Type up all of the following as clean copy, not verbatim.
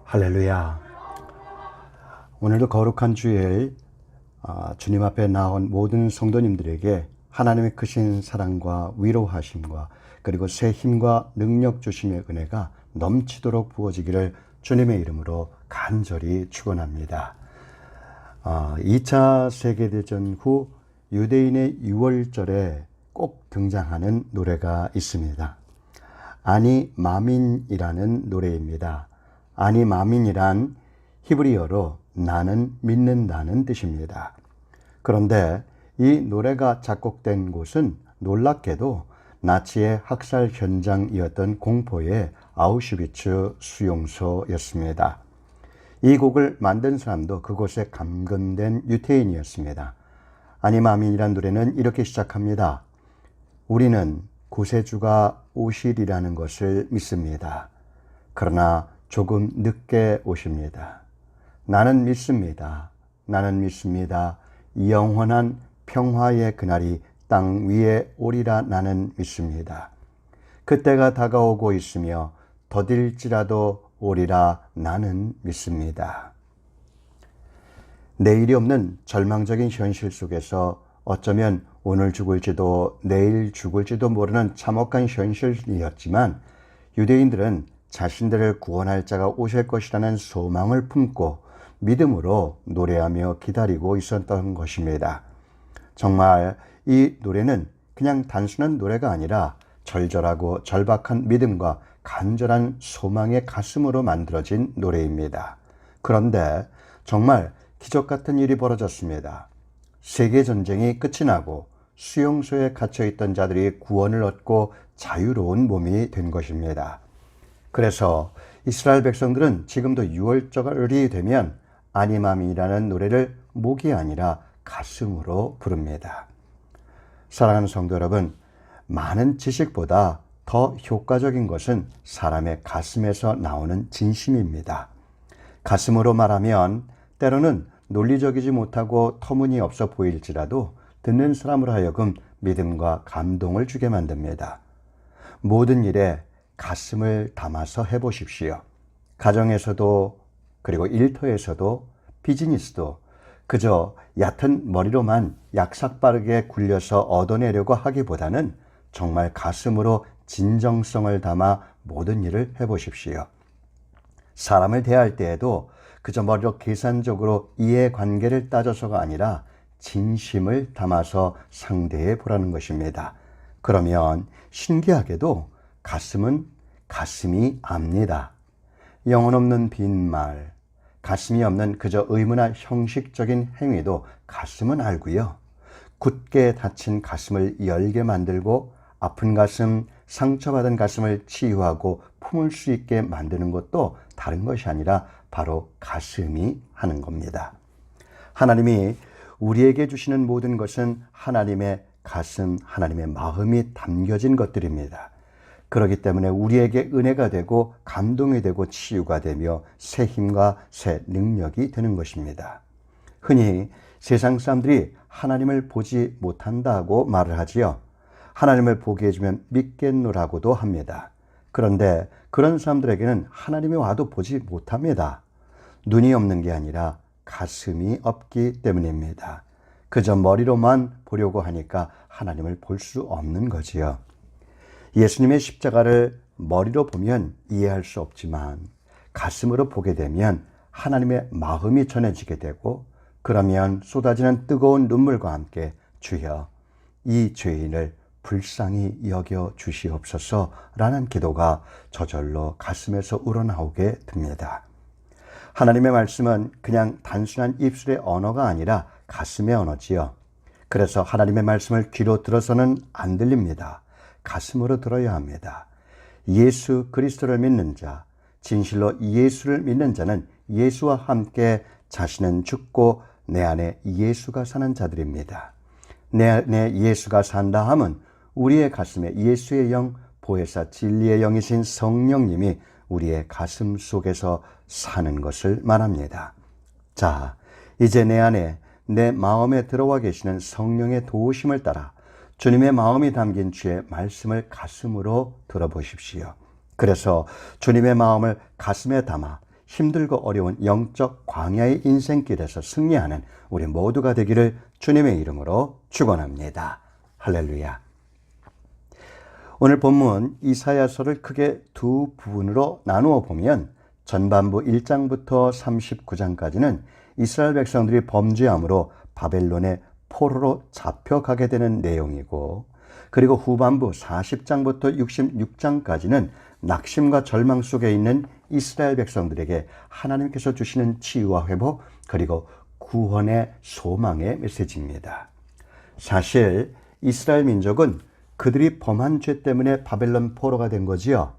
할렐루야. 오늘도 거룩한 주일 주님 앞에 나온 모든 성도님들에게 하나님의 크신 사랑과 위로하심과 그리고 새 힘과 능력 주심의 은혜가 넘치도록 부어지기를 주님의 이름으로 간절히 축원합니다. 2차 세계대전 후 유대인의 유월절에 꼭 등장하는 노래가 있습니다. 아니 마민이라는 노래입니다. 아니 마민이란 히브리어로 나는 믿는다는 뜻입니다. 그런데 이 노래가 작곡된 곳은 놀랍게도 나치의 학살 현장이었던 공포의 아우슈비츠 수용소였습니다. 이 곡을 만든 사람도 그곳에 감금된 유태인이었습니다. 아니 마민이란 노래는 이렇게 시작합니다. 우리는 구세주가 오시리라는 것을 믿습니다. 그러나 조금 늦게 오십니다. 나는 믿습니다. 나는 믿습니다. 영원한 평화의 그날이 땅 위에 오리라 나는 믿습니다. 그때가 다가오고 있으며 더딜지라도 오리라 나는 믿습니다. 내일이 없는 절망적인 현실 속에서 어쩌면 오늘 죽을지도 내일 죽을지도 모르는 참혹한 현실이었지만 유대인들은 자신들을 구원할 자가 오실 것이라는 소망을 품고 믿음으로 노래하며 기다리고 있었던 것입니다. 정말 이 노래는 그냥 단순한 노래가 아니라 절절하고 절박한 믿음과 간절한 소망의 가슴으로 만들어진 노래입니다. 그런데 정말 기적 같은 일이 벌어졌습니다. 세계전쟁이 끝이 나고 수용소에 갇혀있던 자들이 구원을 얻고 자유로운 몸이 된 것입니다. 그래서 이스라엘 백성들은 지금도 유월절이 되면 아니마민이라는 노래를 목이 아니라 가슴으로 부릅니다. 사랑하는 성도 여러분, 많은 지식보다 더 효과적인 것은 사람의 가슴에서 나오는 진심입니다. 가슴으로 말하면 때로는 논리적이지 못하고 터무니없어 보일지라도 듣는 사람으로 하여금 믿음과 감동을 주게 만듭니다. 모든 일에 가슴을 담아서 해보십시오. 가정에서도 그리고 일터에서도 비즈니스도 그저 얕은 머리로만 약삭빠르게 굴려서 얻어내려고 하기보다는 정말 가슴으로 진정성을 담아 모든 일을 해보십시오. 사람을 대할 때에도 그저 머리로 계산적으로 이해관계를 따져서가 아니라 진심을 담아서 상대해 보라는 것입니다. 그러면 신기하게도 가슴은 가슴이 압니다. 영혼 없는 빈말, 가슴이 없는 그저 의무나 형식적인 행위도 가슴은 알고요. 굳게 닫힌 가슴을 열게 만들고 아픈 가슴, 상처받은 가슴을 치유하고 품을 수 있게 만드는 것도 다른 것이 아니라 바로 가슴이 하는 겁니다. 하나님이 우리에게 주시는 모든 것은 하나님의 가슴, 하나님의 마음이 담겨진 것들입니다. 그렇기 때문에 우리에게 은혜가 되고 감동이 되고 치유가 되며 새 힘과 새 능력이 되는 것입니다. 흔히 세상 사람들이 하나님을 보지 못한다고 말을 하지요. 하나님을 보게 해주면 믿겠노라고도 합니다. 그런데 그런 사람들에게는 하나님이 와도 보지 못합니다. 눈이 없는 게 아니라 가슴이 없기 때문입니다. 그저 머리로만 보려고 하니까 하나님을 볼 수 없는 거지요. 예수님의 십자가를 머리로 보면 이해할 수 없지만 가슴으로 보게 되면 하나님의 마음이 전해지게 되고 그러면 쏟아지는 뜨거운 눈물과 함께 주여 이 죄인을 불쌍히 여겨 주시옵소서라는 기도가 저절로 가슴에서 우러나오게 됩니다. 하나님의 말씀은 그냥 단순한 입술의 언어가 아니라 가슴의 언어지요. 그래서 하나님의 말씀을 귀로 들어서는 안 들립니다. 가슴으로 들어야 합니다. 예수 그리스도를 믿는 자, 진실로 예수를 믿는 자는 예수와 함께 자신은 죽고 내 안에 예수가 사는 자들입니다. 내 안에 예수가 산다 함은 우리의 가슴에 예수의 영, 보혜사 진리의 영이신 성령님이 우리의 가슴 속에서 사는 것을 말합니다. 자, 이제 내 안에 내 마음에 들어와 계시는 성령의 도우심을 따라 주님의 마음이 담긴 주의 말씀을 가슴으로 들어보십시오. 그래서 주님의 마음을 가슴에 담아 힘들고 어려운 영적 광야의 인생길에서 승리하는 우리 모두가 되기를 주님의 이름으로 축원합니다. 할렐루야. 오늘 본문 이사야서를 크게 두 부분으로 나누어 보면 전반부 1장부터 39장까지는 이스라엘 백성들이 범죄함으로 바벨론의 포로로 잡혀가게 되는 내용이고, 그리고 후반부 40장부터 66장까지는 낙심과 절망 속에 있는 이스라엘 백성들에게 하나님께서 주시는 치유와 회복, 그리고 구원의 소망의 메시지입니다. 사실 이스라엘 민족은 그들이 범한 죄 때문에 바벨론 포로가 된 거지요.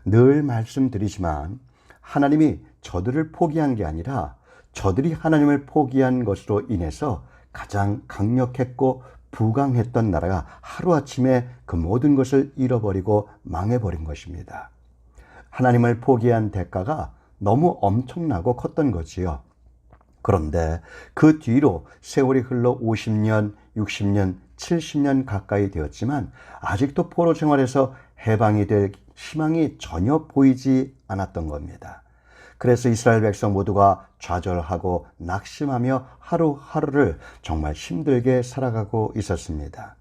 늘 말씀드리지만 하나님이 저들을 포기한 게 아니라 저들이 하나님을 포기한 것으로 인해서 가장 강력했고 부강했던 나라가 하루아침에 그 모든 것을 잃어버리고 망해버린 것입니다. 하나님을 포기한 대가가 너무 엄청나고 컸던 거지요. 그런데 그 뒤로 세월이 흘러 50년, 60년, 70년 가까이 되었지만 아직도 포로 생활에서 해방이 될 희망이 전혀 보이지 않았던 겁니다. 그래서 이스라엘 백성 모두가 좌절하고 낙심하며 하루하루를 정말 힘들게 살아가고 있었습니다.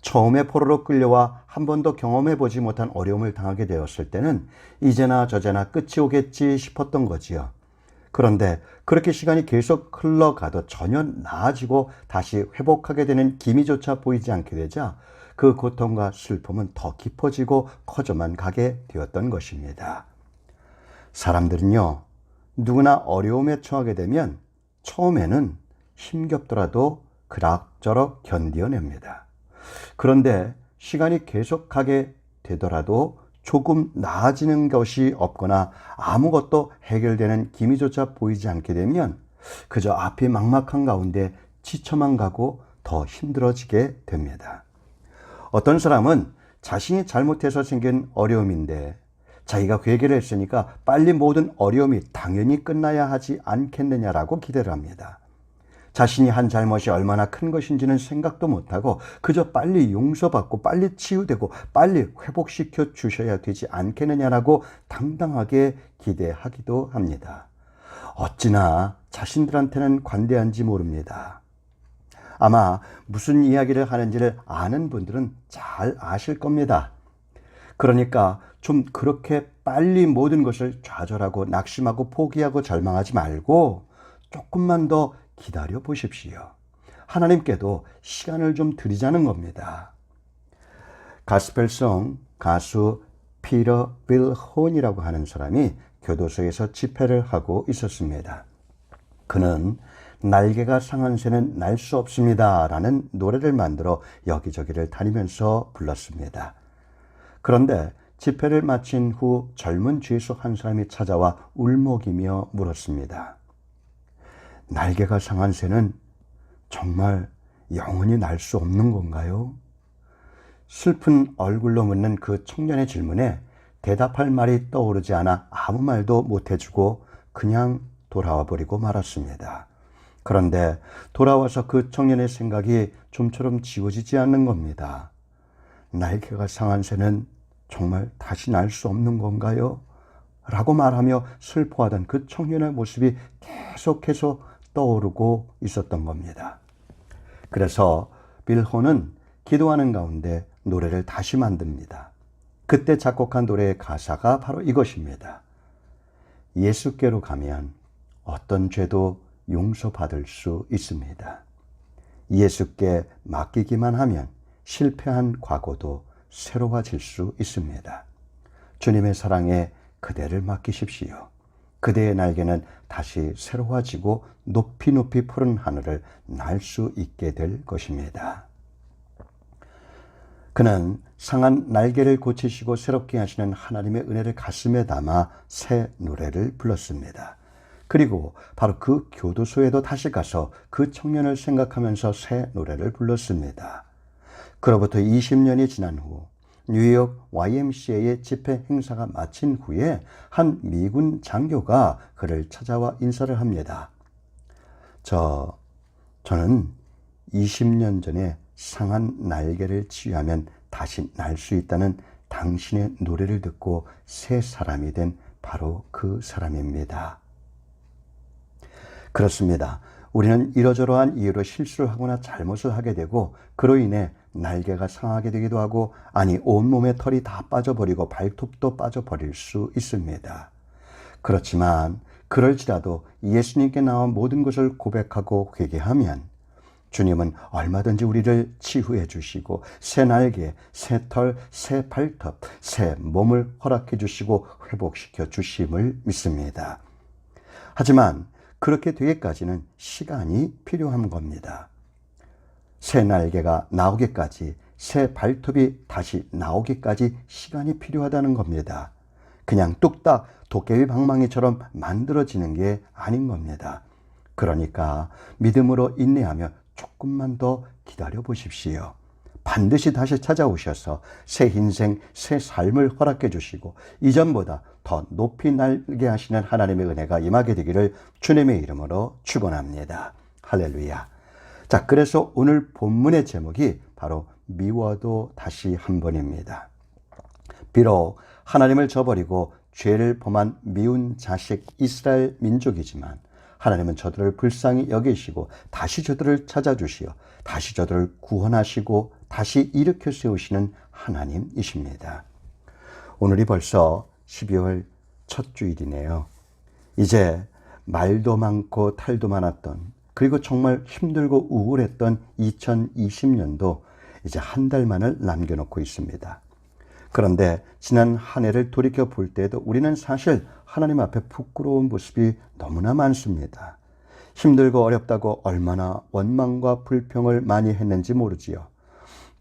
처음에 포로로 끌려와 한 번도 경험해보지 못한 어려움을 당하게 되었을 때는 이제나 저제나 끝이 오겠지 싶었던 거지요. 그런데 그렇게 시간이 계속 흘러가도 전혀 나아지고 다시 회복하게 되는 기미조차 보이지 않게 되자 그 고통과 슬픔은 더 깊어지고 커져만 가게 되었던 것입니다. 사람들은요, 누구나 어려움에 처하게 되면 처음에는 힘겹더라도 그럭저럭 견뎌냅니다. 그런데 시간이 계속 가게 되더라도 조금 나아지는 것이 없거나 아무것도 해결되는 기미조차 보이지 않게 되면 그저 앞이 막막한 가운데 지쳐만 가고 더 힘들어지게 됩니다. 어떤 사람은 자신이 잘못해서 생긴 어려움인데 자기가 회개를 했으니까 빨리 모든 어려움이 당연히 끝나야 하지 않겠느냐라고 기대를 합니다. 자신이 한 잘못이 얼마나 큰 것인지는 생각도 못하고 그저 빨리 용서받고 빨리 치유되고 빨리 회복시켜 주셔야 되지 않겠느냐라고 당당하게 기대하기도 합니다. 어찌나 자신들한테는 관대한지 모릅니다. 아마 무슨 이야기를 하는지를 아는 분들은 잘 아실 겁니다. 그러니까 좀 그렇게 빨리 모든 것을 좌절하고 낙심하고 포기하고 절망하지 말고 조금만 더 기다려 보십시오. 하나님께도 시간을 좀 드리자는 겁니다. 가스펠송 가수 피터 빌혼이라고 하는 사람이 교도소에서 집회를 하고 있었습니다. 그는 날개가 상한 새는 날 수 없습니다 라는 노래를 만들어 여기저기를 다니면서 불렀습니다. 그런데 집회를 마친 후 젊은 죄수 한 사람이 찾아와 울먹이며 물었습니다. 날개가 상한 새는 정말 영원히 날 수 없는 건가요? 슬픈 얼굴로 묻는 그 청년의 질문에 대답할 말이 떠오르지 않아 아무 말도 못해주고 그냥 돌아와 버리고 말았습니다. 그런데 돌아와서 그 청년의 생각이 좀처럼 지워지지 않는 겁니다. 날개가 상한 새는 정말 다시 날 수 없는 건가요? 라고 말하며 슬퍼하던 그 청년의 모습이 계속해서 떠오르고 있었던 겁니다. 그래서 빌혼은 기도하는 가운데 노래를 다시 만듭니다. 그때 작곡한 노래의 가사가 바로 이것입니다. 예수께로 가면 어떤 죄도 용서받을 수 있습니다. 예수께 맡기기만 하면 실패한 과거도 새로워질 수 있습니다. 주님의 사랑에 그대를 맡기십시오. 그대의 날개는 다시 새로워지고 높이 높이 푸른 하늘을 날 수 있게 될 것입니다. 그는 상한 날개를 고치시고 새롭게 하시는 하나님의 은혜를 가슴에 담아 새 노래를 불렀습니다. 그리고 바로 그 교도소에도 다시 가서 그 청년을 생각하면서 새 노래를 불렀습니다. 그로부터 20년이 지난 후 뉴욕 YMCA의 집회 행사가 마친 후에 한 미군 장교가 그를 찾아와 인사를 합니다. 저는 20년 전에 상한 날개를 치유하면 다시 날 수 있다는 당신의 노래를 듣고 새 사람이 된 바로 그 사람입니다. 그렇습니다. 우리는 이러저러한 이유로 실수를 하거나 잘못을 하게 되고 그로 인해 날개가 상하게 되기도 하고 아니 온몸에 털이 다 빠져버리고 발톱도 빠져버릴 수 있습니다. 그렇지만 그럴지라도 예수님께 나와 모든 것을 고백하고 회개하면 주님은 얼마든지 우리를 치유해 주시고 새 날개, 새 털, 새 발톱, 새 몸을 허락해 주시고 회복시켜 주심을 믿습니다. 하지만 그렇게 되기까지는 시간이 필요한 겁니다. 새 날개가 나오기까지, 새 발톱이 다시 나오기까지 시간이 필요하다는 겁니다. 그냥 뚝딱 도깨비 방망이처럼 만들어지는 게 아닌 겁니다. 그러니까 믿음으로 인내하며 조금만 더 기다려 보십시오. 반드시 다시 찾아오셔서 새 인생, 새 삶을 허락해 주시고 이전보다 더 높이 날게 하시는 하나님의 은혜가 임하게 되기를 주님의 이름으로 축원합니다. 할렐루야. 자, 그래서 오늘 본문의 제목이 바로 미워도 다시 한 번입니다. 비록 하나님을 저버리고 죄를 범한 미운 자식 이스라엘 민족이지만 하나님은 저들을 불쌍히 여기시고 다시 저들을 찾아주시어 다시 저들을 구원하시고 다시 일으켜 세우시는 하나님이십니다. 오늘이 벌써 12월 첫 주일이네요. 이제 말도 많고 탈도 많았던 그리고 정말 힘들고 우울했던 2020년도 이제 한 달만을 남겨놓고 있습니다. 그런데 지난 한 해를 돌이켜 볼 때에도 우리는 사실 하나님 앞에 부끄러운 모습이 너무나 많습니다. 힘들고 어렵다고 얼마나 원망과 불평을 많이 했는지 모르지요.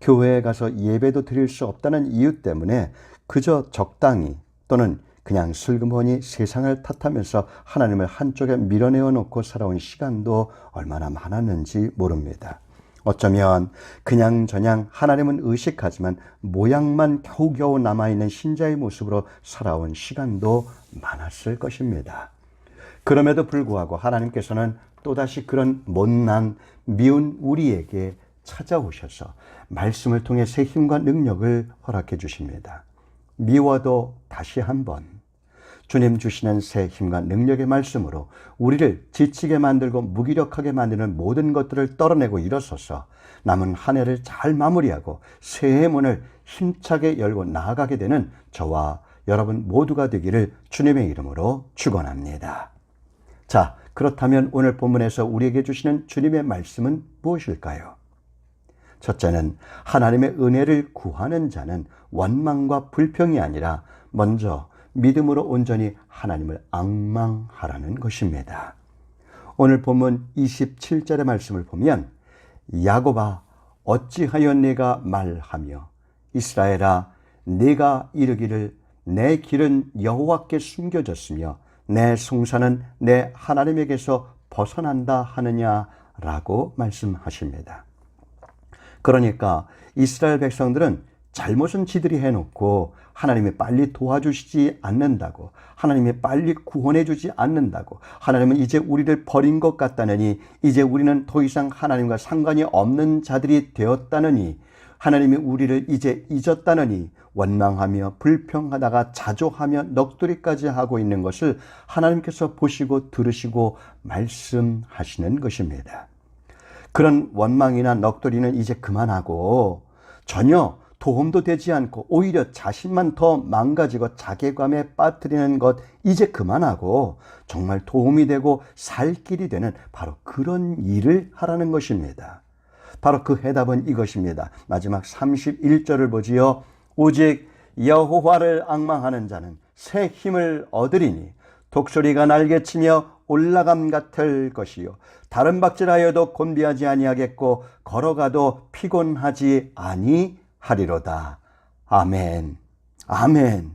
교회에 가서 예배도 드릴 수 없다는 이유 때문에 그저 적당히 또는 그냥 슬그머니 세상을 탓하면서 하나님을 한쪽에 밀어내어 놓고 살아온 시간도 얼마나 많았는지 모릅니다. 어쩌면 그냥저냥 하나님은 의식하지만 모양만 겨우겨우 남아있는 신자의 모습으로 살아온 시간도 많았을 것입니다. 그럼에도 불구하고 하나님께서는 또다시 그런 못난 미운 우리에게 찾아오셔서 말씀을 통해 새 힘과 능력을 허락해 주십니다. 미워도 다시 한번 주님 주시는 새 힘과 능력의 말씀으로 우리를 지치게 만들고 무기력하게 만드는 모든 것들을 떨어내고 일어서서 남은 한 해를 잘 마무리하고 새해의 문을 힘차게 열고 나아가게 되는 저와 여러분 모두가 되기를 주님의 이름으로 축원합니다. 자, 그렇다면 오늘 본문에서 우리에게 주시는 주님의 말씀은 무엇일까요? 첫째는 하나님의 은혜를 구하는 자는 원망과 불평이 아니라 먼저 믿음으로 온전히 하나님을 앙망하라는 것입니다. 오늘 본문 27절의 말씀을 보면 야곱아 어찌하여 내가 말하며 이스라엘아 내가 이르기를 내 길은 여호와께 숨겨졌으며 내 송사는 내 하나님에게서 벗어난다 하느냐라고 말씀하십니다. 그러니까 이스라엘 백성들은 잘못은 지들이 해놓고 하나님이 빨리 도와주시지 않는다고, 하나님이 빨리 구원해 주지 않는다고, 하나님은 이제 우리를 버린 것 같다느니, 이제 우리는 더 이상 하나님과 상관이 없는 자들이 되었다느니, 하나님이 우리를 이제 잊었다느니 원망하며 불평하다가 자족하며 넋두리까지 하고 있는 것을 하나님께서 보시고 들으시고 말씀하시는 것입니다. 그런 원망이나 넋두리는 이제 그만하고 전혀 도움도 되지 않고 오히려 자신만 더 망가지고 자괴감에 빠뜨리는 것 이제 그만하고 정말 도움이 되고 살 길이 되는 바로 그런 일을 하라는 것입니다. 바로 그 해답은 이것입니다. 마지막 31절을 보지요. 오직 여호와를 앙망하는 자는 새 힘을 얻으리니 독수리가 날개치며 올라감 같을 것이요 다른 박질하여도 곤비하지 아니하겠고 걸어가도 피곤하지 아니하리로다. 아멘. 아멘.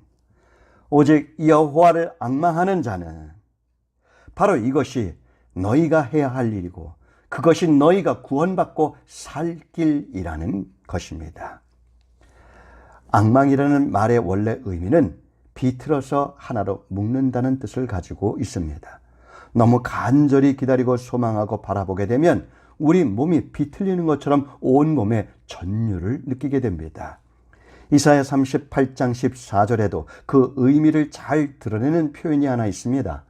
오직 여호와를 앙망하는 자는 바로 이것이 너희가 해야 할 일이고 그것이 너희가 구원받고 살 길이라는 것입니다. 앙망이라는 말의 원래 의미는 비틀어서 하나로 묶는다는 뜻을 가지고 있습니다. 너무 간절히 기다리고 소망하고 바라보게 되면 우리 몸이 비틀리는 것처럼 온몸에 전율을 느끼게 됩니다. 이사야 38장 14절에도 그 의미를 잘 드러내는 표현이 하나 있습니다.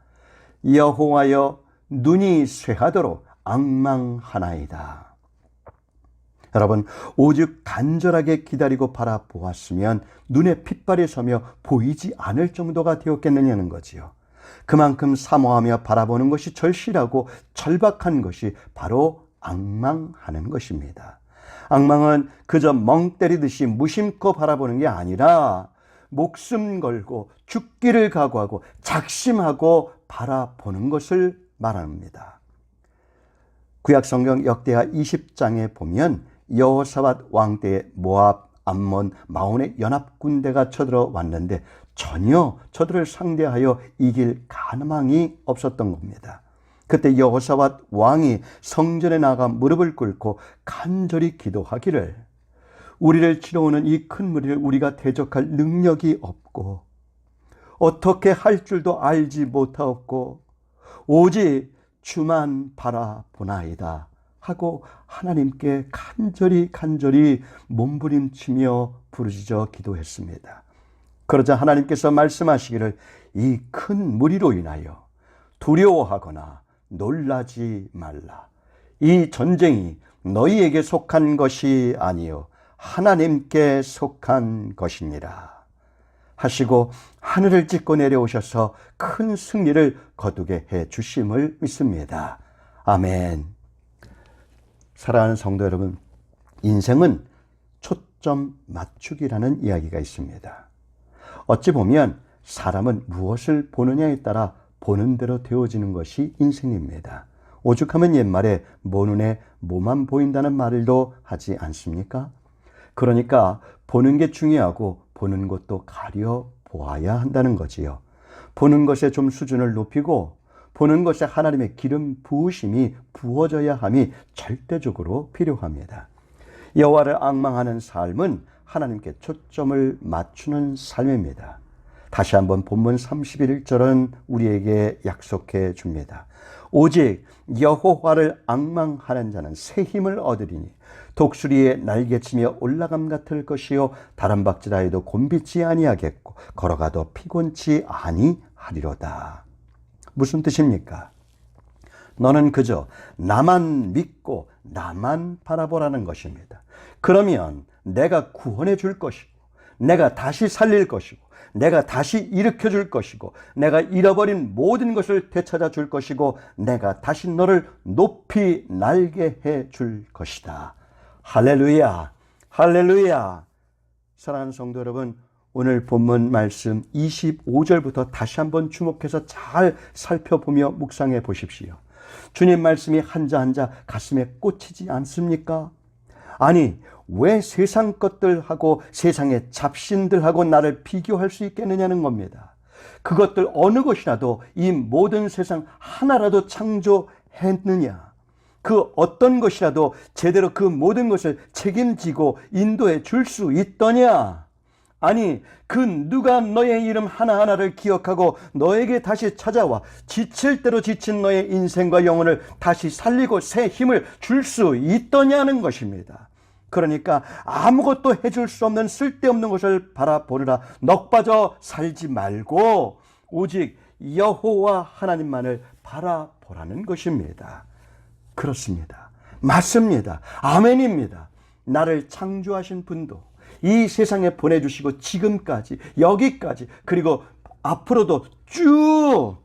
여호와여 눈이 쇠하도록 앙망하나이다. 여러분, 오직 간절하게 기다리고 바라보았으면 눈에 핏발이 서며 보이지 않을 정도가 되었겠느냐는 거지요. 그만큼 사모하며 바라보는 것이 절실하고 절박한 것이 바로 앙망하는 것입니다. 앙망은 그저 멍 때리듯이 무심코 바라보는 게 아니라 목숨 걸고 죽기를 각오하고 작심하고 바라보는 것을 말합니다. 구약성경 역대하 20장에 보면 여호사밧 왕 때에 모압, 암몬, 마온의 연합군대가 쳐들어왔는데 전혀 저들을 상대하여 이길 가망이 없었던 겁니다. 그때 여호사밧 왕이 성전에 나가 무릎을 꿇고 간절히 기도하기를, 우리를 치러오는 이 큰 무리를 우리가 대적할 능력이 없고 어떻게 할 줄도 알지 못하옵고 오직 주만 바라보나이다 하고 하나님께 간절히 몸부림치며 부르짖어 기도했습니다. 그러자 하나님께서 말씀하시기를, 이 큰 무리로 인하여 두려워하거나 놀라지 말라. 이 전쟁이 너희에게 속한 것이 아니요 하나님께 속한 것이니라 하시고 하늘을 찢고 내려오셔서 큰 승리를 거두게 해 주심을 믿습니다. 아멘. 사랑하는 성도 여러분, 인생은 초점 맞추기라는 이야기가 있습니다. 어찌 보면 사람은 무엇을 보느냐에 따라 보는 대로 되어지는 것이 인생입니다. 오죽하면 옛말에 모 눈에 뭐만 보인다는 말도 하지 않습니까? 그러니까 보는 게 중요하고 보는 것도 가려 보아야 한다는 거지요. 보는 것에 좀 수준을 높이고 보는 것에 하나님의 기름 부으심이 부어져야 함이 절대적으로 필요합니다. 여호와를 앙망하는 삶은 하나님께 초점을 맞추는 삶입니다. 다시 한번 본문 31절은 우리에게 약속해 줍니다. 오직 여호와를 앙망하는 자는 새 힘을 얻으리니 독수리의 날개치며 올라감 같을 것이요 다람박질하여도 곤비지 아니하겠고 걸어가도 피곤치 아니하리로다. 무슨 뜻입니까? 너는 그저 나만 믿고 나만 바라보라는 것입니다. 그러면 내가 구원해 줄 것이고 내가 다시 살릴 것이고 내가 다시 일으켜 줄 것이고 내가 잃어버린 모든 것을 되찾아 줄 것이고 내가 다시 너를 높이 날게 해 줄 것이다. 할렐루야, 할렐루야. 사랑하는 성도 여러분, 오늘 본문 말씀 25절부터 다시 한번 주목해서 잘 살펴보며 묵상해 보십시오. 주님 말씀이 한자 한자 가슴에 꽂히지 않습니까? 아니, 왜 세상 것들하고 세상의 잡신들하고 나를 비교할 수 있겠느냐는 겁니다. 그것들 어느 것이라도 이 모든 세상 하나라도 창조했느냐? 그 어떤 것이라도 제대로 그 모든 것을 책임지고 인도해 줄 수 있더냐? 아니, 그 누가 너의 이름 하나하나를 기억하고 너에게 다시 찾아와 지칠 대로 지친 너의 인생과 영혼을 다시 살리고 새 힘을 줄 수 있더냐는 것입니다. 그러니까 아무것도 해줄 수 없는 쓸데없는 것을 바라보느라 넋 빠져 살지 말고 오직 여호와 하나님만을 바라보라는 것입니다. 그렇습니다. 맞습니다. 아멘입니다. 나를 창조하신 분도 이 세상에 보내주시고 지금까지 여기까지 그리고 앞으로도 쭉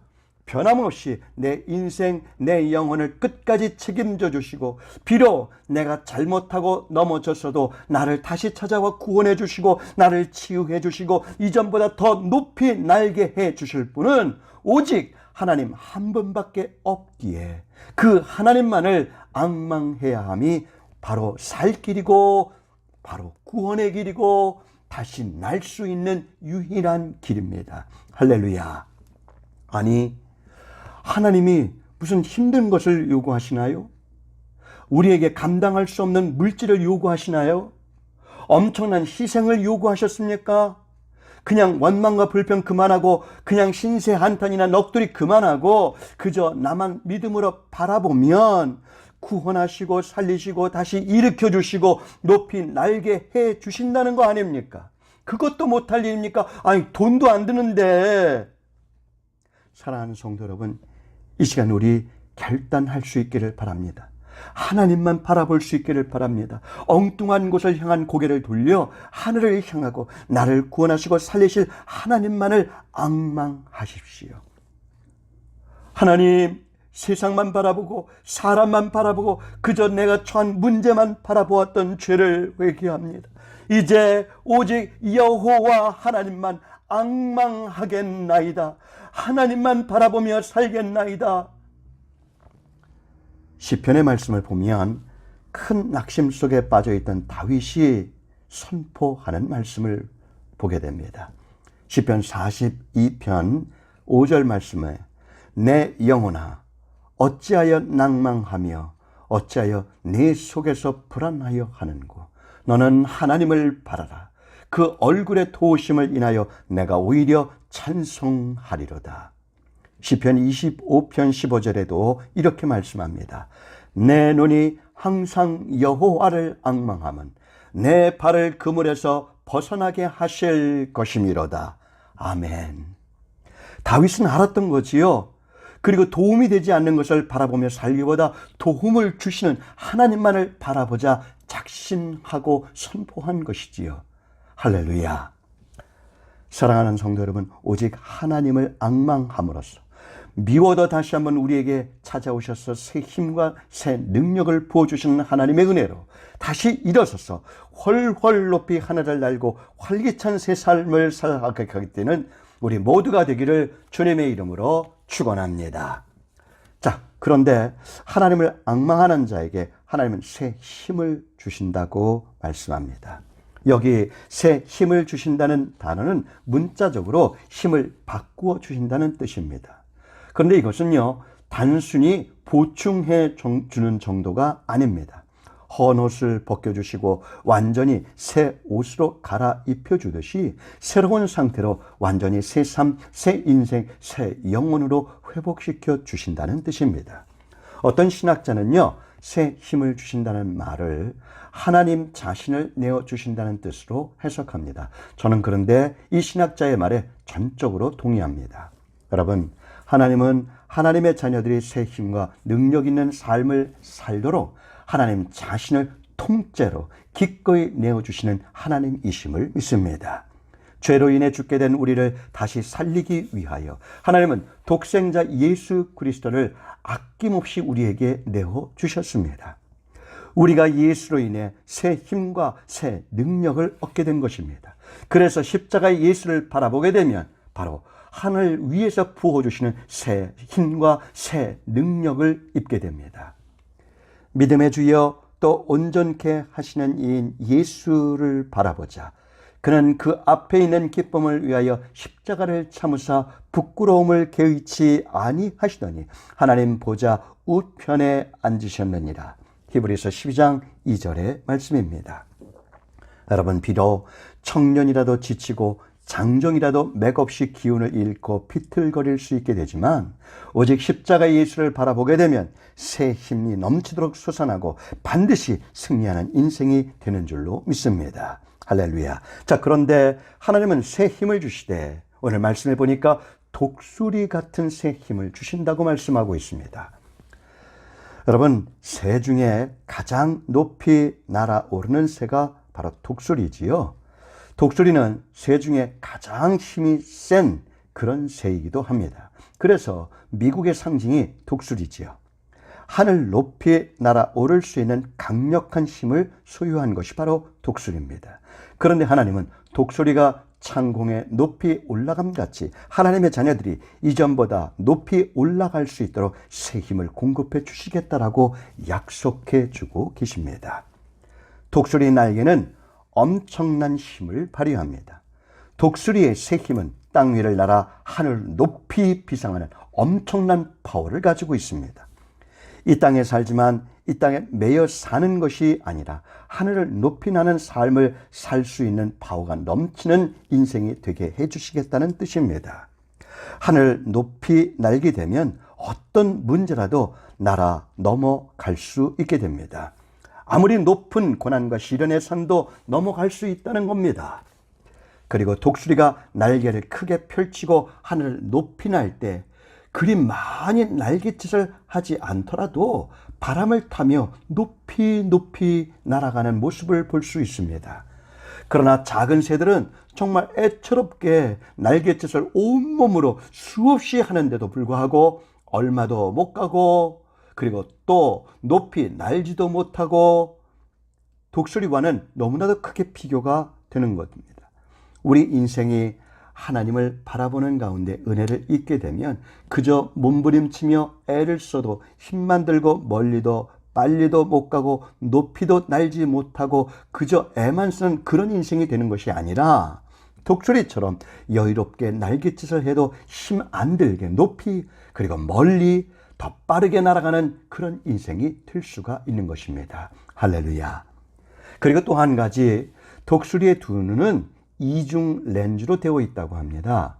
변함없이 내 인생 내 영혼을 끝까지 책임져 주시고 비록 내가 잘못하고 넘어졌어도 나를 다시 찾아와 구원해 주시고 나를 치유해 주시고 이전보다 더 높이 날게 해 주실 분은 오직 하나님 한 분밖에 없기에 그 하나님만을 앙망해야 함이 바로 살 길이고 바로 구원의 길이고 다시 날 수 있는 유일한 길입니다. 할렐루야. 아니, 하나님이 무슨 힘든 것을 요구하시나요? 우리에게 감당할 수 없는 물질을 요구하시나요? 엄청난 희생을 요구하셨습니까? 그냥 원망과 불평 그만하고 그냥 신세 한탄이나 넋두리 그만하고 그저 나만 믿음으로 바라보면 구원하시고 살리시고 다시 일으켜 주시고 높이 날게 해 주신다는 거 아닙니까? 그것도 못할 일입니까? 아니, 돈도 안 드는데. 사랑하는 성도 여러분, 이 시간 우리 결단할 수 있기를 바랍니다. 하나님만 바라볼 수 있기를 바랍니다. 엉뚱한 곳을 향한 고개를 돌려 하늘을 향하고 나를 구원하시고 살리실 하나님만을 앙망하십시오. 하나님, 세상만 바라보고 사람만 바라보고 그저 내가 처한 문제만 바라보았던 죄를 회개합니다. 이제 오직 여호와 하나님만 앙망하겠나이다. 하나님만 바라보며 살겠나이다. 시편의 말씀을 보면 큰 낙심 속에 빠져있던 다윗이 선포하는 말씀을 보게 됩니다. 시편 42편 5절 말씀에 내 영혼아 어찌하여 낭망하며 어찌하여 내 속에서 불안하여 하는고. 너는 하나님을 바라라. 그 얼굴의 도우심을 인하여 내가 오히려 찬송하리로다. 시편 25편 15절에도 이렇게 말씀합니다. 내 눈이 항상 여호와를 앙망하면 내 발을 그물에서 벗어나게 하실 것이미로다. 아멘. 다윗은 알았던 거지요. 그리고 도움이 되지 않는 것을 바라보며 살기보다 도움을 주시는 하나님만을 바라보자 작심하고 선포한 것이지요. 할렐루야. 사랑하는 성도 여러분, 오직 하나님을 앙망함으로써 미워도 다시 한번 우리에게 찾아오셔서 새 힘과 새 능력을 부어주시는 하나님의 은혜로 다시 일어서서 훨훨 높이 하늘을 날고 활기찬 새 삶을 살아가게 되는 우리 모두가 되기를 주님의 이름으로 축원합니다. 자, 그런데 하나님을 앙망하는 자에게 하나님은 새 힘을 주신다고 말씀합니다. 여기 새 힘을 주신다는 단어는 문자적으로 힘을 바꾸어 주신다는 뜻입니다. 그런데 이것은요, 단순히 보충해 주는 정도가 아닙니다. 헌 옷을 벗겨주시고 완전히 새 옷으로 갈아입혀 주듯이 새로운 상태로 완전히 새 삶, 새 인생, 새 영혼으로 회복시켜 주신다는 뜻입니다. 어떤 신학자는요, 새 힘을 주신다는 말을 하나님 자신을 내어주신다는 뜻으로 해석합니다. 저는 그런데 이 신학자의 말에 전적으로 동의합니다. 여러분, 하나님은 하나님의 자녀들이 새 힘과 능력 있는 삶을 살도록 하나님 자신을 통째로 기꺼이 내어주시는 하나님이심을 믿습니다. 죄로 인해 죽게 된 우리를 다시 살리기 위하여 하나님은 독생자 예수 그리스도를 아낌없이 우리에게 내어주셨습니다. 우리가 예수로 인해 새 힘과 새 능력을 얻게 된 것입니다. 그래서 십자가의 예수를 바라보게 되면 바로 하늘 위에서 부어주시는 새 힘과 새 능력을 입게 됩니다. 믿음의 주여 또 온전케 하시는 이인 예수를 바라보자. 그는 그 앞에 있는 기쁨을 위하여 십자가를 참으사 부끄러움을 개의치 아니하시더니 하나님 보좌 우편에 앉으셨느니라. 히브리서 12장 2절의 말씀입니다. 여러분, 비록 청년이라도 지치고 장정이라도 맥없이 기운을 잃고 비틀거릴 수 있게 되지만 오직 십자가 예수를 바라보게 되면 새 힘이 넘치도록 솟아나고 반드시 승리하는 인생이 되는 줄로 믿습니다. 할렐루야. 자, 그런데 하나님은 새 힘을 주시되 오늘 말씀해 보니까 독수리 같은 새 힘을 주신다고 말씀하고 있습니다. 여러분, 새 중에 가장 높이 날아오르는 새가 바로 독수리지요. 독수리는 새 중에 가장 힘이 센 그런 새이기도 합니다. 그래서 미국의 상징이 독수리지요. 하늘 높이 날아오를 수 있는 강력한 힘을 소유한 것이 바로 독수리입니다. 그런데 하나님은 독수리가 창공에 높이 올라감 같이 하나님의 자녀들이 이전보다 높이 올라갈 수 있도록 새 힘을 공급해 주시겠다라고 약속해 주고 계십니다. 독수리 날개는 엄청난 힘을 발휘합니다. 독수리의 새 힘은 땅 위를 날아 하늘 높이 비상하는 엄청난 파워를 가지고 있습니다. 이 땅에 살지만 이 땅에 매여 사는 것이 아니라 하늘을 높이 나는 삶을 살 수 있는 파워가 넘치는 인생이 되게 해주시겠다는 뜻입니다. 하늘 높이 날게 되면 어떤 문제라도 날아 넘어갈 수 있게 됩니다. 아무리 높은 고난과 시련의 산도 넘어갈 수 있다는 겁니다. 그리고 독수리가 날개를 크게 펼치고 하늘을 높이 날 때 그리 많이 날갯짓을 하지 않더라도 바람을 타며 높이 높이 날아가는 모습을 볼 수 있습니다. 그러나 작은 새들은 정말 애처롭게 날갯짓을 온몸으로 수없이 하는데도 불구하고 얼마도 못 가고, 그리고 또 높이 날지도 못하고 독수리와는 너무나도 크게 비교가 되는 것입니다. 우리 인생이 하나님을 바라보는 가운데 은혜를 잊게 되면 그저 몸부림치며 애를 써도 힘만 들고 멀리도 빨리도 못 가고 높이도 날지 못하고 그저 애만 쓰는 그런 인생이 되는 것이 아니라 독수리처럼 여유롭게 날갯짓을 해도 힘 안 들게 높이 그리고 멀리 더 빠르게 날아가는 그런 인생이 될 수가 있는 것입니다. 할렐루야. 그리고 또 한 가지, 독수리의 두 눈은 이중 렌즈로 되어 있다고 합니다.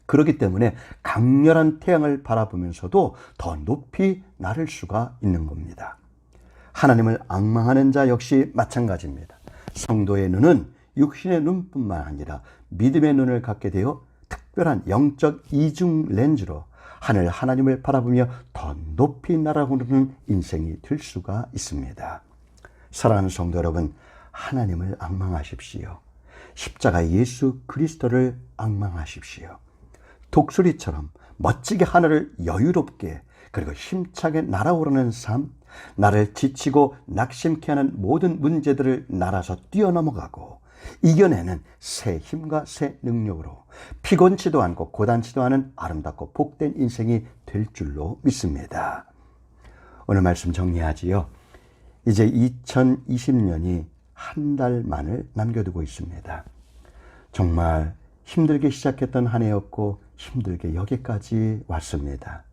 그렇기 때문에 강렬한 태양을 바라보면서도 더 높이 나를 수가 있는 겁니다. 하나님을 앙망하는 자 역시 마찬가지입니다. 성도의 눈은 육신의 눈뿐만 아니라 믿음의 눈을 갖게 되어 특별한 영적 이중 렌즈로 하나님을 바라보며 더 높이 날아오르는 인생이 될 수가 있습니다. 사랑하는 성도 여러분, 하나님을 앙망하십시오. 십자가 예수 그리스도를 앙망하십시오. 독수리처럼 멋지게 하늘을 여유롭게 그리고 힘차게 날아오르는 삶, 나를 지치고 낙심케 하는 모든 문제들을 날아서 뛰어넘어가고 이겨내는 새 힘과 새 능력으로 피곤치도 않고 고단치도 않은 아름답고 복된 인생이 될 줄로 믿습니다. 오늘 말씀 정리하지요. 이제 2020년이 한 달만을 남겨두고 있습니다. 정말 힘들게 시작했던 한 해였고 힘들게 여기까지 왔습니다.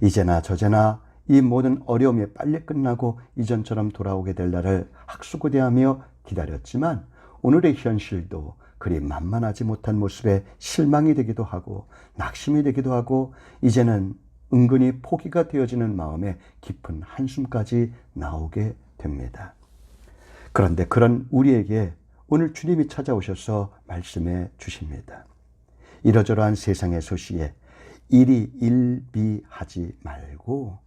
이제나 저제나 이 모든 어려움이 빨리 끝나고 이전처럼 돌아오게 될 날을 학수고대하며 기다렸지만 오늘의 현실도 그리 만만하지 못한 모습에 실망이 되기도 하고 낙심이 되기도 하고 이제는 은근히 포기가 되어지는 마음에 깊은 한숨까지 나오게 됩니다. 그런데 그런 우리에게 오늘 주님이 찾아오셔서 말씀해 주십니다. 이러저러한 세상의 소시에 일희일비하지 말고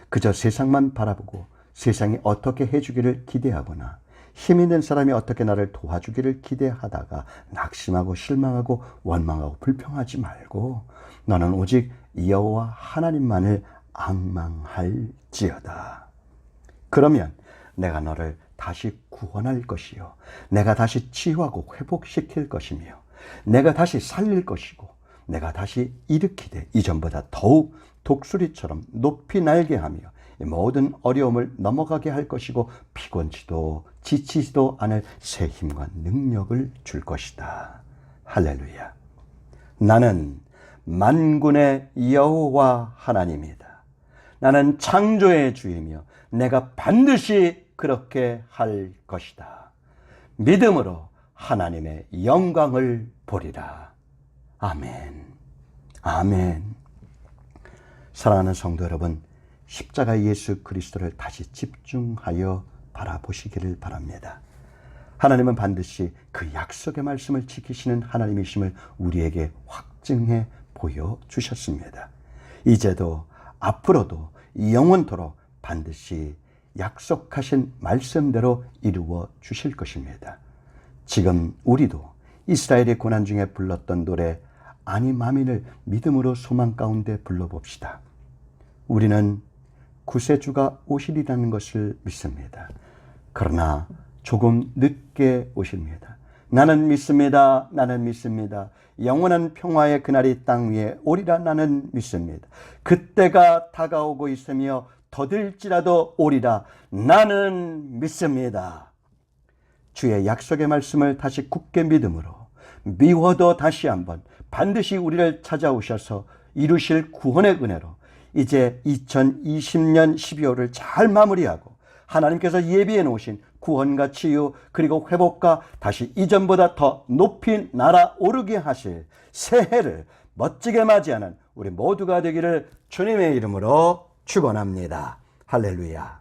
그저 세상만 바라보고 세상이 어떻게 해주기를 기대하거나 힘 있는 사람이 어떻게 나를 도와주기를 기대하다가 낙심하고 실망하고 원망하고 불평하지 말고 너는 오직 여호와 하나님만을 앙망할지어다. 그러면 내가 너를 다시 구원할 것이요 내가 다시 치유하고 회복시킬 것이며 내가 다시 살릴 것이고 내가 다시 일으키되 이전보다 더욱 독수리처럼 높이 날게 하며 모든 어려움을 넘어가게 할 것이고 피곤치도 지치지도 않을 새 힘과 능력을 줄 것이다. 할렐루야. 나는 만군의 여호와 하나님이다. 나는 창조의 주이며 내가 반드시 그렇게 할 것이다. 믿음으로 하나님의 영광을 보리라. 아멘. 아멘. 사랑하는 성도 여러분, 십자가 예수 그리스도를 다시 집중하여 바라보시기를 바랍니다. 하나님은 반드시 그 약속의 말씀을 지키시는 하나님이심을 우리에게 확증해 보여주셨습니다. 이제도 앞으로도 영원토록 반드시 약속하신 말씀대로 이루어 주실 것입니다. 지금 우리도 이스라엘의 고난 중에 불렀던 노래 아니 마민을 믿음으로 소망 가운데 불러봅시다. 우리는 구세주가 오시리라는 것을 믿습니다. 그러나 조금 늦게 오십니다. 나는 믿습니다. 나는 믿습니다. 영원한 평화의 그날이 땅 위에 오리라 나는 믿습니다. 그때가 다가오고 있으며 더딜지라도 오리라 나는 믿습니다. 주의 약속의 말씀을 다시 굳게 믿음으로 미워도 다시 한번 반드시 우리를 찾아오셔서 이루실 구원의 은혜로 이제 2020년 12월을 잘 마무리하고 하나님께서 예비해 놓으신 구원과 치유 그리고 회복과 다시 이전보다 더 높이 날아오르게 하실 새해를 멋지게 맞이하는 우리 모두가 되기를 주님의 이름으로 축원합니다. 할렐루야.